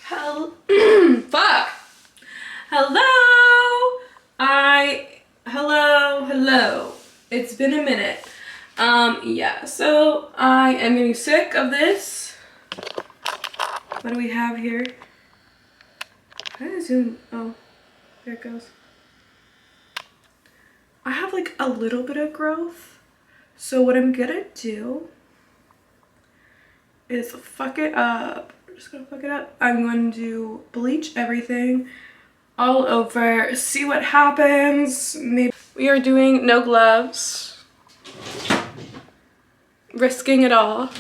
Fuck. Hello. It's been a minute. Yeah, so I am getting sick of this. What do we have here? How do I zoom? Oh, there it goes. I have like a little bit of growth. So what I'm gonna do is fuck it up. I'm just gonna fuck it up. I'm going to bleach everything all over, see what happens. Maybe we are doing no gloves, risking it all.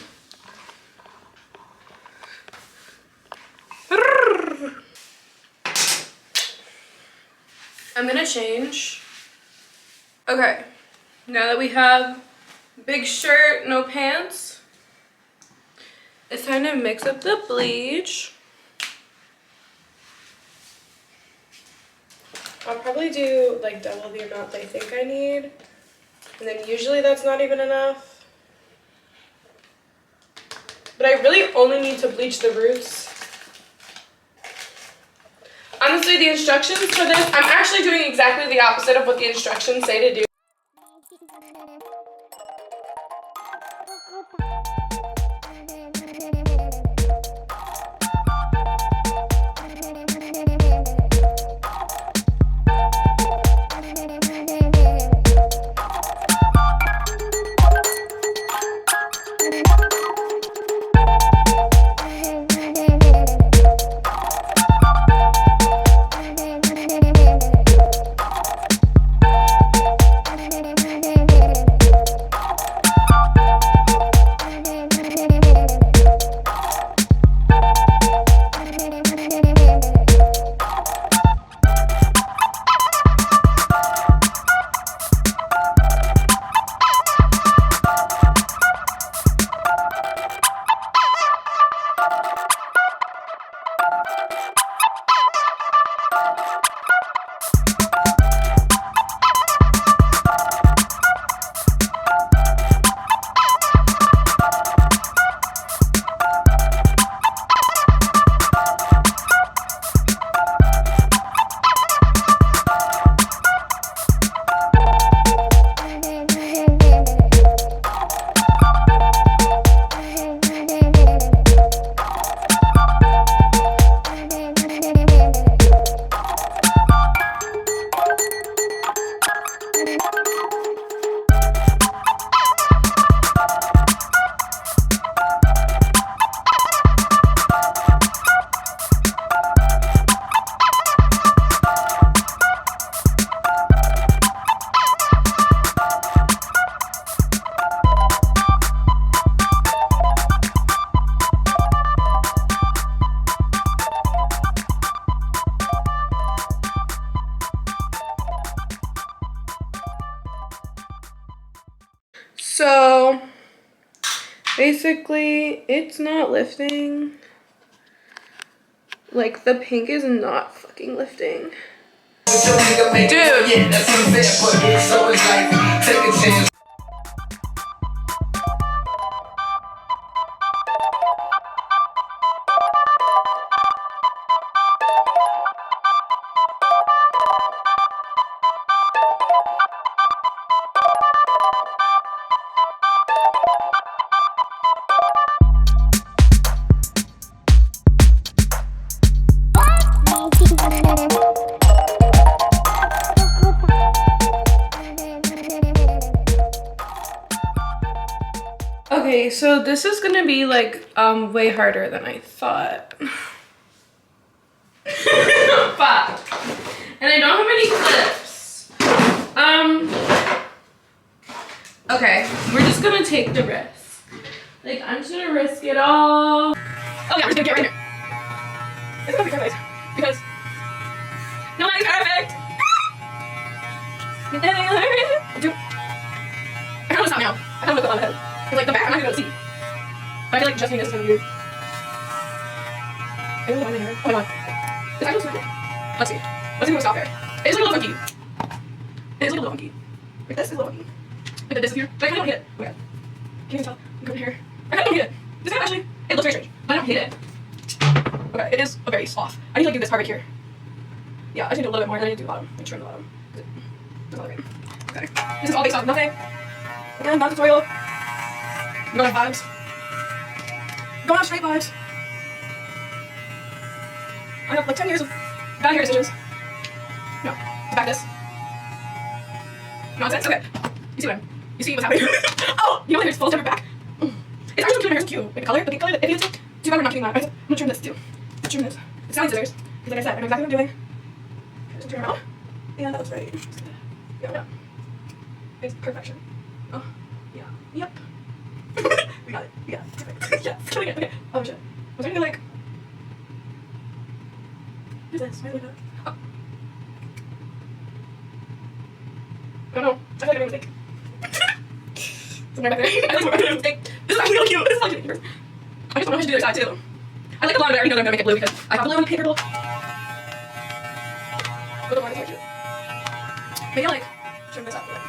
I'm gonna change. Okay, now that we have big shirt, no pants, it's time to mix up the bleach. I'll probably do like double the amount they think I need. And then usually that's not even enough. But I really only need to bleach the roots. Honestly, the instructions for this, I'm actually doing exactly the opposite of what the instructions say to do. So basically it's not lifting. Like the pink is not fucking lifting. Dude. Okay, so this is gonna be like way harder than I thought. Fuck. And I don't have any clips. Okay, we're just gonna take the risk. Like, I'm just gonna risk it all. Oh yeah, we're just gonna get right here. It's gonna be perfect. Because nobody's perfect. I kind of stop now. I kind of look on my head. Cause like the back, I'm not gonna be able to see. But I feel like adjusting this is gonna be weird. I don't know why my hair. Oh my god. Is that looks weird? Let's see. Let's see if we stop there. It is like a little funky. It is like a little funky. Like this is a little funky. Like this here. But I kind of don't hit it. Oh my god. Can't even tell. I'm going here. I kind of don't hit it. This kind of actually, it looks very strange. But I don't hit it. Okay, it is very soft. I need to like do this part right here. Yeah, I just need to do a little bit more, and then I need to do the bottom, like trim the bottom. That's all right. Okay, this is all based off nothing. Again, not a tutorial. I'm going off vibes. I'm going off straight vibes. I have like 10 years of bad hair decisions. No, back this. Nonsense. Okay, you see what's happening? Oh, you know my hair's full to back. It's actually cute. My hair's cute. Like the color, the idiot too. Do you remember not doing that? I'm gonna trim this too. I'm trim this. It's not like scissors. Because like I said, I know exactly what I'm doing. Just turn around. Yeah, that looks right. Yeah. It's perfection. Oh, yeah. Yep. We got it. Yeah. Perfect. Yeah. Killing it. Okay. Oh shit. Was there anything like? Who's this? Why is it like that? Oh. I don't know. I feel like I made a mistake. Somewhere back there. I think I made a mistake. This is actually really cute. This is actually cute. I just want to do the other side too. I like the blonde, but I already know that I'm gonna make it blue because I have blue and pink purple. But the blonde is really cute. Maybe I'll like trim this out a bit.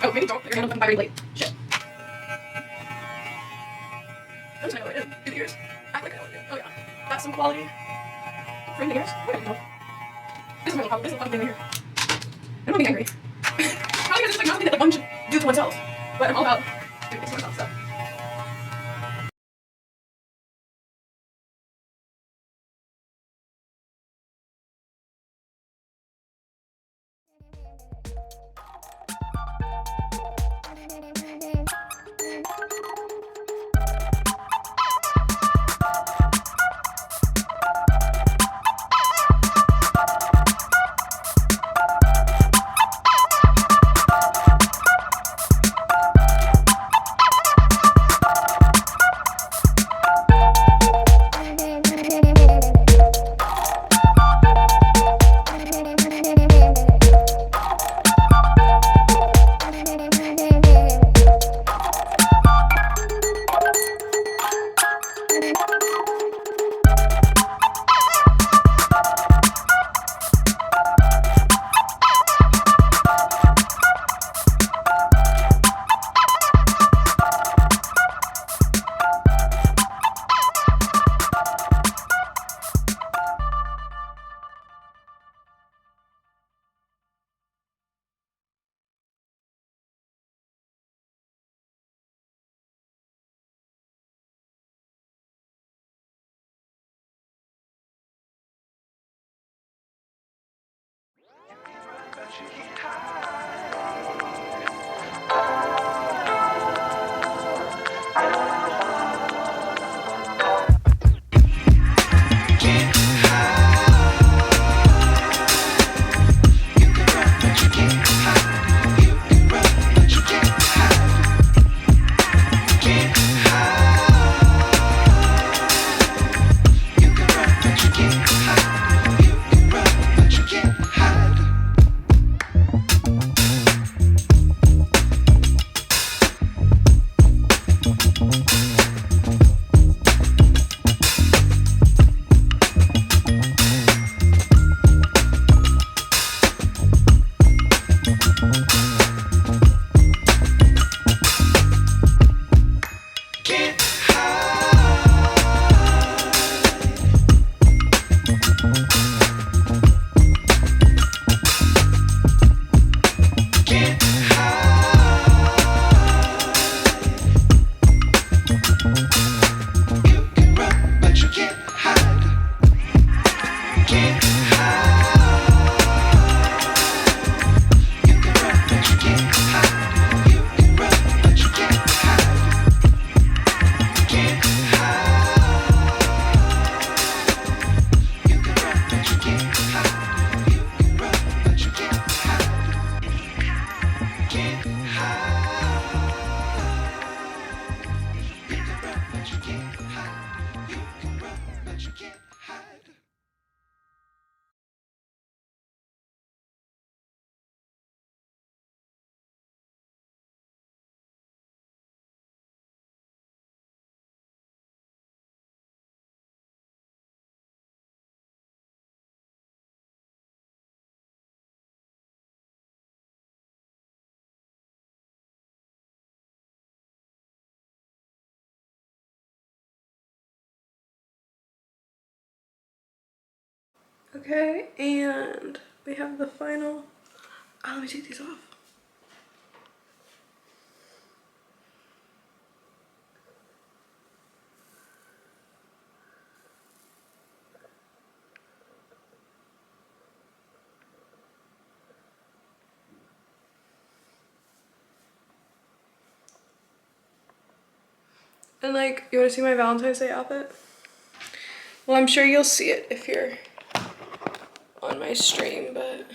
Oh, maybe don't. Your hand will become vibrating late. Shit. I'm just gonna go right in. Do the ears. Act like I know what to do. Oh yeah. That's some quality. Frame the ears. What do I know? This is my problem. This is a fucking thing right here. I'm not being angry. Probably because it's like not something that like one should do to oneself. But I'm all about doing things to myself, so. Okay, and we have the final. Oh, let me take these off. And like, you want to see my Valentine's Day outfit? Well, I'm sure you'll see it if you're on my stream, but